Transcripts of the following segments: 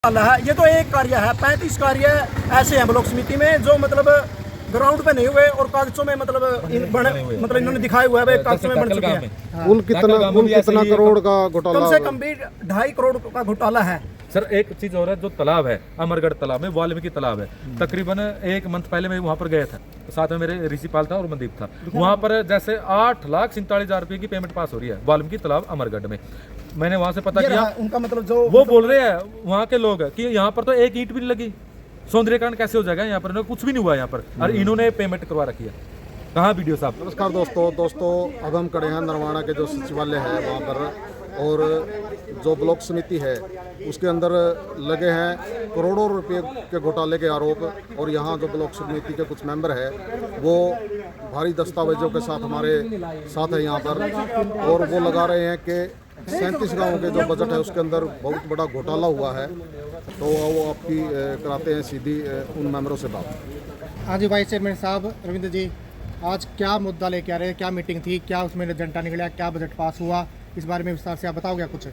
है। ये तो एक कार्य है, 35 कार्य ऐसे हैं ब्लॉक समिति में जो मतलब ग्राउंड पे नहीं हुए और कागजों में मतलब इन्होंने दिखाए हुए हैं, कागजों में बन चुके हैं। कुल कितना करोड़ का घोटाला? कम से कम भी 2.5 करोड़ का घोटाला है। सर एक चीज और है, जो तालाब है अमरगढ़ तालाब में, वाल्मीकि तालाब है, तकरीबन 1 मंथ पहले मैं वहाँ पर गया था, साथ में मेरे ऋषिपाल था और मनदीप था। वहाँ पर जैसे 8,47,000 रुपए की पेमेंट पास हो रही है वाल्मीकि तालाब अमरगढ़ में। मैंने वहाँ से पता किया, उनका मतलब जो वो बोल रहे हैं वहाँ के लोग कि यहाँ पर तो एक ईंट भी नहीं लगी, सौंदर्यीकरण कैसे हो जाएगा यहाँ पर, कुछ भी नहीं हुआ यहाँ पर, और इन्होंने पेमेंट करवा रखी है। कहाँ वीडियो साहब? नमस्कार दोस्तों अब हम खड़े हैं नरवाना के जो सचिवालय है वहाँ पर, और जो ब्लॉक समिति है उसके अंदर लगे हैं करोड़ों रुपए के घोटाले के आरोप। और यहाँ जो ब्लॉक समिति के कुछ मेंबर है वो भारी दस्तावेजों के साथ हमारे साथ है यहाँ पर, और वो लगा रहे हैं कि 37 गाँव के जो बजट है उसके अंदर बहुत बड़ा घोटाला हुआ है। तो वो आपकी कराते हैं सीधी उन मेंबरों से बात। हाँ जी, वाइस चेयरमैन साहब रविंद्र जी, आज क्या मुद्दा लेके आ रहे हैं, क्या मीटिंग थी, क्या उसमें एजेंडा निकला, क्या बजट पास हुआ, इस बारे में विस्तार से आप बताओगे कुछ?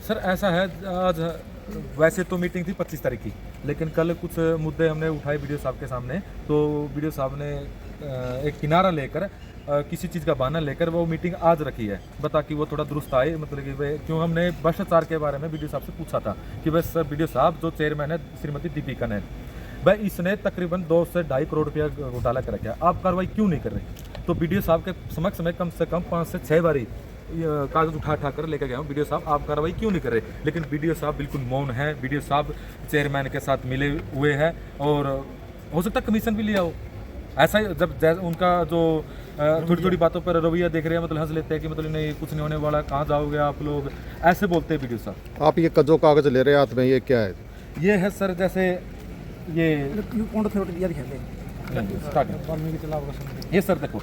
सर ऐसा है, आज वैसे तो मीटिंग थी 25 तारीख की, लेकिन कल कुछ मुद्दे हमने उठाए वीडियो साहब के सामने। तो वीडियो साहब ने एक किनारा लेकर, किसी चीज़ का बहाना लेकर वो मीटिंग आज रखी है, बता कि वो थोड़ा दुरुस्त आए। मतलब कि वे क्यों, हमने भ्रष्टाचार के बारे में वीडियो साहब से पूछा था कि बस वीडियो साहब जो चेयरमैन है श्रीमती दीपिका ने, भाई इसने तकरीबन 2 से 2.5 करोड़ रुपया घोटाला कर रखा है, आप कार्रवाई क्यों नहीं कर रहे? तो वीडियो साहब के समक्ष में कम से कम 5 से 6 बारी कागज उठा कर लेकर गया हूँ, वीडियो साहब आप कार्रवाई क्यों नहीं कर रहे? लेकिन वीडियो साहब बिल्कुल मौन है। वीडियो साहब चेयरमैन के साथ मिले हुए हैं, और हो सकता है कमीशन भी लिया हो। ऐसा ही जब उनका जो थोड़ी थोड़ी बातों पर रवैया देख रहे हैं, मतलब हंस लेते हैं कि मतलब नहीं कुछ नहीं होने वाला, कहाँ जाओगे आप लोग, ऐसे बोलते हैं वीडियो साहब। आप ये जो कागज ले रहे हैं हाथ में, ये क्या है? ये है सर, जैसे ये सर देखो,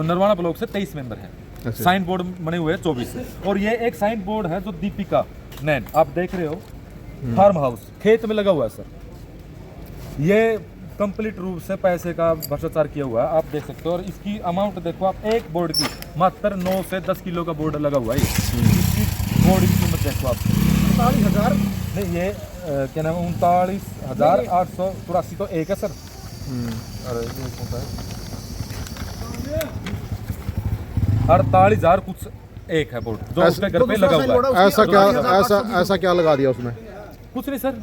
नरवाना ब्लॉक से 23 मेंबर हैं, साइन बोर्ड बने हुए हैं 24 से, और ये एक साइन बोर्ड है जो दीपिका नैन आप देख रहे हो, फार्म हाउस खेत में लगा हुआ है सर। ये कंप्लीट रूप से पैसे का भ्रष्टाचार किया हुआ है, आप देख सकते हो। और इसकी अमाउंट देखो आप, एक बोर्ड की मात्र 9 से 10 किलो का बोर्ड लगा हुआ है। इसकी बोर्ड की कीमत देखो आप, 39,000 नहीं ये क्या नाम, 39,883 तो एक है सर। अरे ये कौन सा है, 48,000 कुछ एक है बोर्ड जो उसके घर पे लगा हुआ है। ऐसा क्या लगा दिया उसमें? कुछ नहीं सर,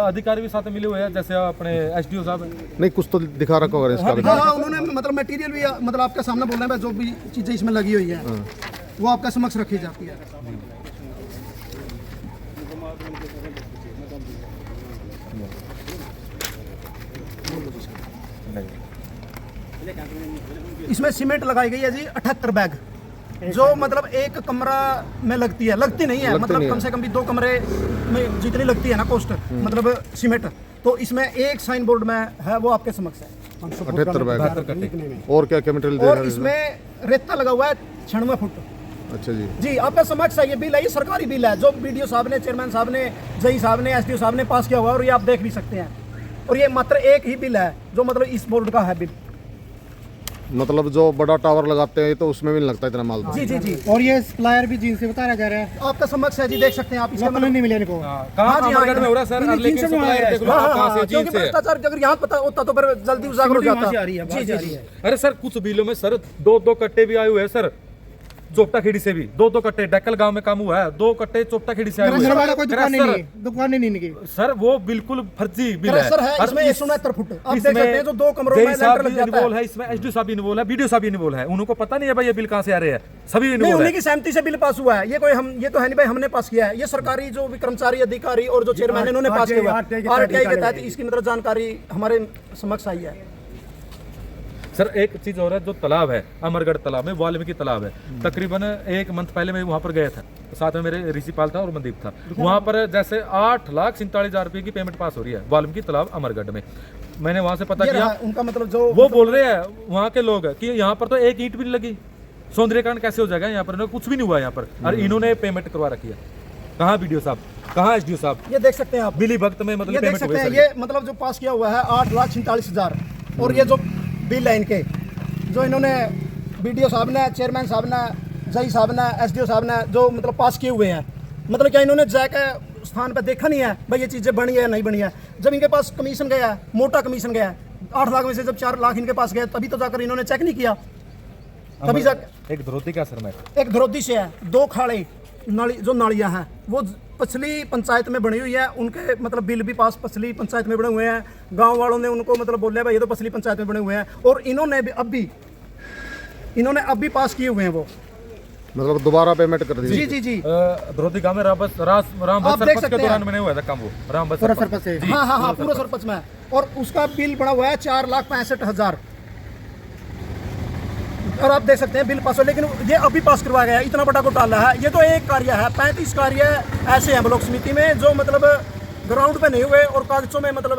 अधिकारी भी साथ में मिले हुए हैं, जैसे अपने एसडीओ साहब। नहीं, कुछ तो दिखा रखा होगा इसका। हाँ, उन्होंने मतलब मटेरियल भी मतलब आपके सामने बोल रहे हैं, जो भी चीजें इसमें लगी हुई है वो आपका समक्ष रखी जाती है। इसमें सीमेंट लगाई गई है जी 78 बैग, जो मतलब एक कमरा में लगती है, लगती नहीं है, मतलब कम से कम भी 2 कमरे में जितनी लगती है ना कॉस्ट, मतलब सीमेंट, तो इसमें एक साइन बोर्ड में है वो आपके समक्ष है 78 बैग। और क्या क्या मटेरियल दे रहे हैं? और इसमें रेता लगा हुआ है 96 फुट। अच्छा जी जी, आपका समक्ष है, ये बिल है, ये सरकारी बिल है जो वीडियो साहब ने, चेयरमैन साहब ने, जई साहब ने, एसडीओ साहब ने पास किया हुआ है, और ये आप देख भी सकते हैं। और ये मात्र एक ही बिल है जो मतलब इस बोर्ड का है बिल। मतलब जो बड़ा टावर लगाते हैं तो उसमें भी नहीं लगता इतना माल? जी जी जी। और ये सप्लायर भी जिनसे बताया जा रहा है, आपका समक्ष है जी, देख सकते हैं आप। इसका मतलब नहीं मिले इनको। कहाँ अमरगढ़ में हो रहा है सर, लेकिन सप्लायर देख लो कहाँ से, चीन से। भ्रष्टाचार अगर यहाँ पता होता तो फिर जल्दी उजागर हो जाता। जी जी जी। अरे सर कुछ बिलों में सर 2-2 कट्टे भी आए हुए हैं सर, चोपटा खेड़ी से भी 2-2 कट्टे। डेकल गांव में काम हुआ है, 2 कट्टे चोपटा खेड़ी से आए हुए हैं। कोई दुकान नहीं निकली सर, वो बिल्कुल फर्जी बिल है। सर है इसमें 169 फुट, आप देख सकते हैं, जो 2 कमरों में लेंटर लग जाता है। इसमें एसडीओ साहब इन्वॉल्व है, वीडियो साहब इन्वॉल्व है, उनको पता नहीं है भाई ये बिल कहाँ से आ रहे हैं, सभी नहीं, इन्वॉल्व उन्हीं है। की सहमति से बिल पास हुआ है, ये कोई हम, ये तो है नहीं भाई हमने पास किया है, ये सरकारी जो भी कर्मचारी, अधिकारी और जो चेयरमैन इन्होंने पास किया है आरटीआई के तहत, इसकी मतलब जानकारी हमारे समक्ष आई है। सर एक चीज और है, जो तालाब है अमरगढ़ तालाब में, वाल्मीकि तालाब है, तकरीबन 1 मंथ पहले मैं वहाँ पर गया था, साथ में मेरे ऋषिपाल था और मनदीप था। वहाँ पर जैसे 8,47,000 रुपए की पेमेंट पास हो रही है वाल्मीकि तालाब अमरगढ़ में। मैंने वहाँ से पता किया, उनका मतलब जो वो बोल रहे हैं वहाँ के लोग कि यहाँ पर तो एक ईंट भी नहीं लगी, सौंदर्यीकरण कैसे हो जाएगा यहाँ पर, कुछ भी नहीं हुआ यहाँ पर, और इन्होंने पेमेंट करवा रखी है। कहाँ वीडियो साहब, कहाँ एसडीओ साहब? ये देख सकते हैं आप, बिली भक्त में मतलब ये देख सकते हैं, ये मतलब जो पास किया हुआ है 8,46,000। और ये जो बिल है इनके, जो इन्होंने वीडियो साहब ने, चेयरमैन साहब ने, जई साहब ने, एसडीओ साहब ने जो मतलब पास किए हुए हैं, मतलब क्या इन्होंने जाके स्थान पे देखा नहीं है भाई ये चीजें बनी है या नहीं बनी है। जब इनके पास कमीशन गया है, मोटा कमीशन गया है, 8 लाख में से जब 4 लाख इनके पास गया तभी तो जाकर इन्होंने चेक नहीं किया। तभी जाकर एक धरोती का असर में एक धरोती से है, 2 खाड़े नाली जो नालियां हैं वो पछली पंचायत में बनी हुई है, उनके मतलब बिल भी पास पछली पंचायत में बने हुए हैं। गांव वालों ने उनको मतलब बोला भाई ये तो पछली पंचायत में बने हुए हैं और इन्होंने अब भी पास किए हुए हैं वो, मतलब दोबारा पेमेंट कर दी। जी जी जी। धरोती गांव में रामबस आप देख सरपंच सकते के दौरान हैं। बने हुआ था काम वो रामबस पूरा सरपंच से हाँ हाँ हाँ पूरा सरपंच में है। और उसका बिल बना हुआ है 4,65,000 और आप देख सकते हैं बिल पास हो, लेकिन ये अभी पास करवाया गया है। इतना बड़ा घोटाला है। ये तो एक कार्य है, 35 कार्य ऐसे हैं ब्लॉक समिति में जो मतलब ग्राउंड पे नहीं हुए और कागजों में मतलब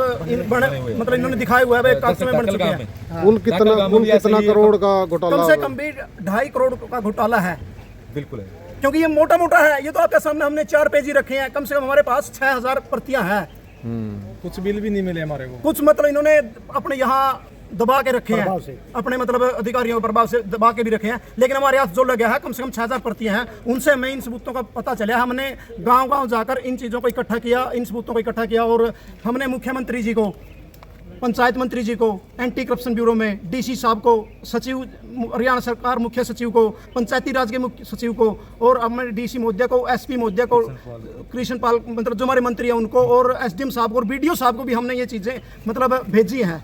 मतलब इन्होंने दिखाया हुआ है भाई कागजों में बन चुके हैं। कुल कितना करोड़ का घोटाला? कम से कम भी 2.5 करोड़ का घोटाला है। बिल्कुल है, क्योंकि ये मोटा मोटा है। ये तो आपके सामने हमने 4 पेज ही रखे हैं, कम से कम हमारे पास 6,000 प्रतियां हैं। कुछ बिल भी नहीं मिले हमारे को। कुछ मतलब इन्होंने अपने यहाँ दबा के रखे हैं, अपने मतलब अधिकारियों के प्रभाव से दबा के भी रखे हैं, लेकिन हमारे हाथ जो लगे हैं कम से कम 6,000 प्रतियां हैं। उनसे हमें इन सबूतों का पता चला। हमने गांव-गांव जाकर इन चीज़ों को इकट्ठा किया, इन सबूतों को इकट्ठा किया और हमने मुख्यमंत्री जी को, पंचायत मंत्री जी को, एंटी करप्शन ब्यूरो में डीसी साहब को, सचिव हरियाणा सरकार मुख्य सचिव को, पंचायती राज के मुख्य सचिव को और हमारे डीसी महोदय को, एसपी महोदय को, कृष्ण पाल मतलब जो हमारे मंत्री हैं उनको और एसडीएम साहब को और बीडीओ साहब को भी हमने ये चीज़ें मतलब भेजी हैं।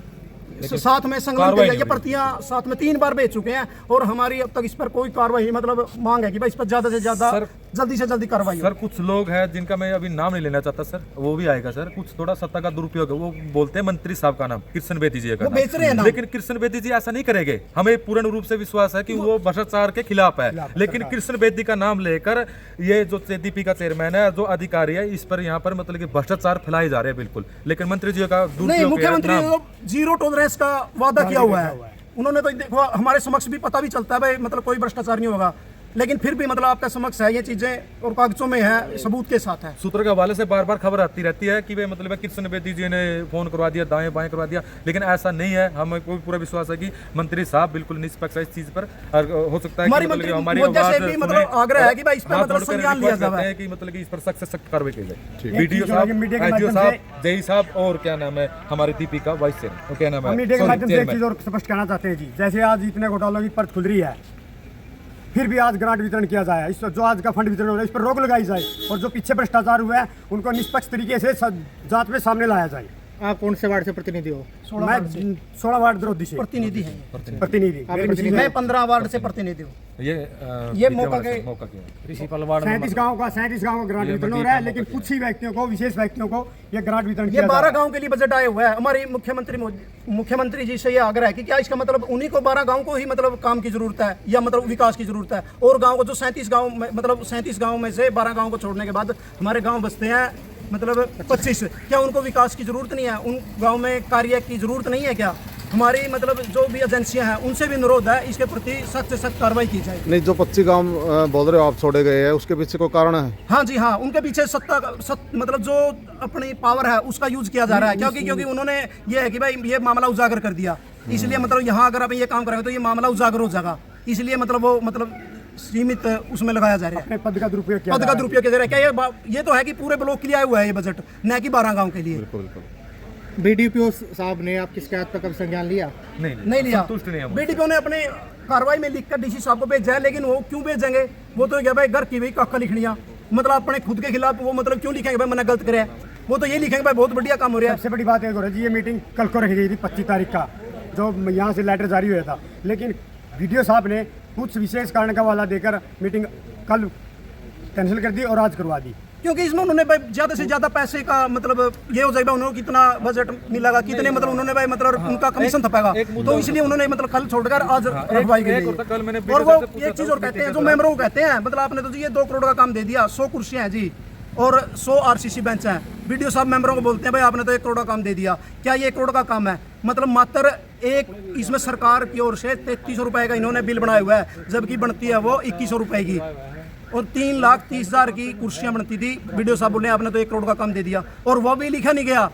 साथ में संकलन किया, ये प्रतियां साथ में 3 बार भेज चुके हैं और हमारी अब तक इस पर कोई कार्रवाई मतलब मांग है कि भाई इस पर ज्यादा से ज्यादा जल्दी से जल्दी कार्रवाई हो। सर कुछ लोग हैं जिनका मैं अभी नाम नहीं लेना चाहता सर, वो भी आएगा सर। कुछ थोड़ा सत्ता का दुरुपयोग है, वो बोलते हैं मंत्री साहब का नाम कृष्ण बेदी जी का बेच रहे हैं नाम। लेकिन कृष्ण बेदी जी ऐसा नहीं करेंगे। हमें पूर्ण रूप से विश्वास है कि वो भ्रष्टाचार के खिलाफ है, लेकिन कृष्ण बेदी का नाम लेकर ये जो दीपी का चेयरमैन है, जो अधिकारी है, इस पर यहाँ पर मतलब कि भ्रष्टाचार फैलाए जा रहे हैं बिल्कुल। लेकिन मंत्री जी का नहीं, मुख्यमंत्री ने तो 0 टॉलरेंस का वादा किया हुआ है। उन्होंने तो देखो हमारे समक्ष भी पता भी चलता है भाई मतलब कोई भ्रष्टाचार नहीं होगा, लेकिन फिर भी मतलब आपका समक्ष है ये चीजें और कागजों में है, सबूत के साथ है। सूत्र के हवाले से बार बार खबर आती रहती है कि वे मतलब कृष्ण बेदी जी ने फोन करवा दिया, दाएं बाएं करवा दिया, लेकिन ऐसा नहीं है। हमें कोई पूरा विश्वास है कि मंत्री साहब बिल्कुल निष्पक्ष है इस चीज पर। और हो सकता है कि हमारी मतलब आग्रह है कि भाई इस पर मतलब संज्ञान लिया जाए, कि मतलब कि इस पर सख्त से सख्त कार्रवाई की जाए। वीडियो साहब, आईजीओ साहब, जेई साहब और क्या नाम है हमारी दीपी का वाइस चेयरमैन, क्या नाम है, मीडिया के माध्यम से एक चीज और स्पष्ट कहना चाहते हैं जी, जैसे आज इतने घोटालों की परत खुल रही है, फिर भी आज ग्रांट वितरण किया जाए, इस जो आज का फंड वितरण हो रहा है इस पर रोक लगाई जाए और जो पीछे भ्रष्टाचार हुआ है उनको निष्पक्ष तरीके से जांच में सामने लाया जाए। आप कौन से वार्ड से प्रतिनिधि हो? मैं 16 वार्ड द्रोधी से प्रतिनिधि है। प्रतिनिधि मैं 15 वार्ड से प्रतिनिधि हूँ। ये मौका के 37 गाँव का ग्रांट वितरण हो रहा है, लेकिन कुछ ही व्यक्तियों को, विशेष व्यक्तियों को ये ग्रांट वितरण ये किया 12 गांव के लिए बजट आया हुआ है। हमारी मुख्यमंत्री जी से ये आग्रह है कि क्या इसका मतलब उन्हीं को 12 गांव को ही मतलब काम की जरूरत है या मतलब विकास की जरूरत है, और गांव को जो 37 गांव में मतलब 37 गांव में से 12 गांव को छोड़ने के बाद हमारे गांव बसते हैं मतलब 25, क्या उनको विकास की जरूरत नहीं है? उन गांव में कार्य की जरूरत नहीं है क्या? हमारी मतलब जो भी एजेंसियां हैं उनसे भी अनुरोध है इसके प्रति सख्त से सख्त कार्रवाई की जाए। नहीं, जो 25 गांव बोल रहे हो आप छोड़े गए हैं, उसके पीछे कोई कारण है? हाँ जी हाँ, उनके पीछे मतलब जो अपनी पावर है उसका यूज किया जा रहा है, क्योंकि उन्होंने ये है कि भाई ये मामला उजागर कर दिया, इसलिए मतलब यहाँ अगर आप ये काम करेंगे तो ये मामला उजागर हो जाएगा, इसलिए मतलब वो मतलब सीमित उसमें लगाया जा रहा है। पद का दुरुपयोग किया जा रहा है। क्या ये तो है कि पूरे ब्लॉक के लिए आया हुआ है ये बजट, न कि 12 गांव के लिए। बिल्कुल। बीडीपीओ साहब ने आपकी शिकायत पर कब संज्ञान लिया? नहीं लिया। बीडीपीओ ने अपने कार्रवाई में लिखकर डीसी साहब को भेजा है, लेकिन वो क्यों भेजेंगे? वो तो क्या भाई घर की भाई काका लिखनिया, मतलब अपने खुद के खिलाफ वो मतलब क्यों लिखेंगे भाई मैंने गलत करे? वो तो ये लिखेंगे भाई बहुत बढ़िया काम हो रहा है। सबसे बड़ी बात है जी, ये मीटिंग कल को रखी गई थी 25 तारीख का, जो यहाँ से लेटर जारी हुआ था, लेकिन वीडियो साहब ने कुछ विशेष कारण का हवाला देकर मीटिंग कल कैंसिल कर दी और आज करवा दी, क्योंकि इसमें उन्होंने भाई ज्यादा से ज्यादा पैसे का मतलब ये हो जाएगा, उन्होंने कितना बजट मिलेगा, कितने मतलब उन्होंने भाई मतलब उनका कमीशन थपेगा, तो इसलिए उन्होंने मतलब कल छोड़कर आज रखवाई गई। और वो एक चीज और कहते हैं जो मेंबरों को कहते हैं, मतलब आपने तो जी ये 2 करोड़ का काम दे दिया, 100 कुर्सियां हैं जी और 100 आरसीसी बेंच हैं। वीडियो साहब मेंबरों को बोलते हैं भाई आपने तो 1 करोड़ का काम दे दिया, क्या ये 1 करोड़ का काम है? मतलब मात्र एक इसमें सरकार की ओर से 3300 रुपए का इन्होंने बिल बनाया हुआ है, जबकि बनती है वो 2100 रुपए की, और 3,30,000 की कुर्सियां बनती थी। वीडियो साहब बोले आपने तो 1 करोड़ का काम दे दिया, और वो भी लिखा नहीं गया।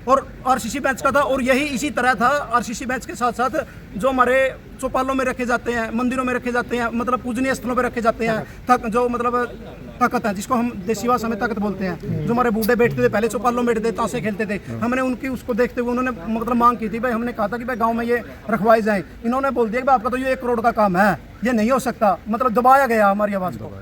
और आरसीसी बेंच का था, और यही इसी तरह था। आरसीसी बेंच के साथ साथ जो हमारे चौपालों में रखे जाते हैं, मंदिरों में रखे जाते हैं, मतलब पूजनीय स्थलों पर रखे जाते हैं, जो मतलब ताकत है, जिसको हम देसी भाषा में ताकत बोलते हैं। जो हमारे बूढ़े बैठते थे पहले, चौपालों में बैठते थे, ताशे खेलते थे, हमने उनकी उसको देखते हुए उन्होंने मतलब मांग की थी भाई, हमने कहा था कि भाई गांव में ये रखवाए जाएं। इन्होंने बोल दिया कि आपका तो ये 1 करोड़ का काम है, ये नहीं हो सकता, मतलब दबाया गया हमारी आवाज़ को।